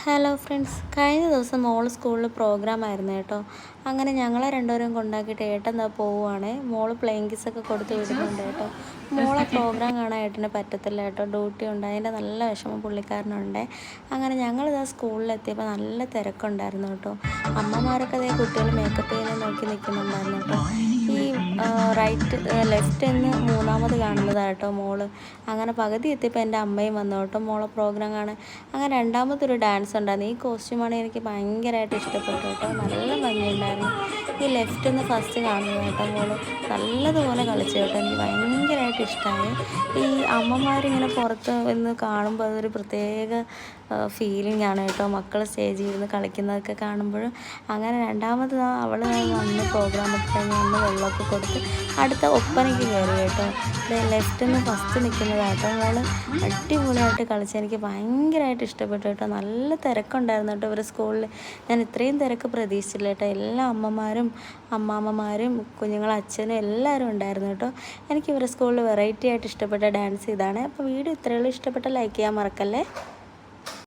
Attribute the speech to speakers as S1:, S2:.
S1: Hello friends, കഴിഞ്ഞ ദിവസം മോള് സ്കൂളിൽ പ്രോഗ്രാം ആയിരുന്നു കേട്ടോ. അങ്ങനെ ഞങ്ങളെ രണ്ടുപേരും കൊണ്ടാക്കിയിട്ട് ഏട്ടൻ എന്താ പോവുകയാണ്. മോള് പ്ലെയിങ് കിസ്സൊക്കെ കൊടുത്ത് വിടുന്നുണ്ട് കേട്ടോ. മോളെ പ്രോഗ്രാം കാണാൻ ഏട്ടന് പറ്റത്തില്ല കേട്ടോ, ഡ്യൂട്ടി ഉണ്ട്, അതിൻ്റെ നല്ല വിഷമം പുള്ളിക്കാരനുണ്ട്. അങ്ങനെ ഞങ്ങളിതാ സ്കൂളിലെത്തിയപ്പോൾ നല്ല തിരക്കുണ്ടായിരുന്നു കേട്ടോ. അമ്മമാരൊക്കെ അതേ കുട്ടികൾ മേക്കപ്പ് ചെയ്യാൻ നോക്കി നിൽക്കുന്നുണ്ടായിരുന്നു കേട്ടോ. ഈ ലെഫ്റ്റ് എന്ന് മൂന്നാമത് കാണുന്നതാണ് കേട്ടോ മോള്. അങ്ങനെ പകുതി എത്തിയപ്പോൾ എൻ്റെ അമ്മയും വന്നു കേട്ടോ മോളെ പ്രോഗ്രാം കാണാൻ. അങ്ങനെ രണ്ടാമതൊരു ഡാൻസ് ഉണ്ടായിരുന്നു. ഈ കോസ്റ്റ്യൂമാണ് എനിക്ക് ഭയങ്കരമായിട്ട് ഇഷ്ടപ്പെട്ടു കേട്ടോ, നല്ല ഭംഗിയുണ്ടായിരുന്നു. ഈ ലെഫ്റ്റ് നിന്ന് ഫസ്റ്റ് കാണുന്നത് കേട്ടോ മോള് നല്ലതുപോലെ കളിച്ചു കേട്ടോ, എനിക്ക് ഭയങ്കരമായിട്ട് ഇഷ്ടമായി. ഈ അമ്മമാരിങ്ങനെ പുറത്ത് നിന്ന് കാണുമ്പോൾ അതൊരു പ്രത്യേക ഫീലിംഗ് ആണ് കേട്ടോ, മക്കൾ സ്റ്റേജിൽ ഇരുന്ന് കളിക്കുന്നതൊക്കെ കാണുമ്പോഴും. അങ്ങനെ രണ്ടാമത് അവൾ വന്ന് പ്രോഗ്രാമൊക്കെ കഴിഞ്ഞ് വന്ന് വെള്ളമൊക്കെ കൊടുത്ത് അടുത്ത ഒപ്പനയ്ക്ക് കയറി കേട്ടോ. ലെഫ്റ്റിൽ നിന്ന് ഫസ്റ്റ് നിൽക്കുന്നതാട്ടോ മോള് അടിപൊളിയായിട്ട് കളിച്ച് എനിക്ക് ഭയങ്കരമായിട്ട് ഇഷ്ടപ്പെട്ടു കേട്ടോ. നല്ല തിരക്കുണ്ടായിരുന്നു കേട്ടോ ഇവർ സ്കൂളിൽ. ഞാൻ ഇത്രയും തിരക്ക് പ്രതീക്ഷിച്ചില്ല കേട്ടോ. എല്ലാ അമ്മമാരും അമ്മാമ്മമാരും കുഞ്ഞുങ്ങളെ അച്ഛനും എല്ലാവരും ഉണ്ടായിരുന്നു കേട്ടോ. എനിക്ക് ഇവരുടെ സ്കൂളിൽ വെറൈറ്റി ആയിട്ട് ഇഷ്ടപ്പെട്ട ഡാൻസ് ഇതാണ്. അപ്പോൾ വീഡിയോ ഇത്രയുള്ളൂ. ഇഷ്ടപ്പെട്ട ലൈക്ക് ചെയ്യാൻ മറക്കല്ലേ.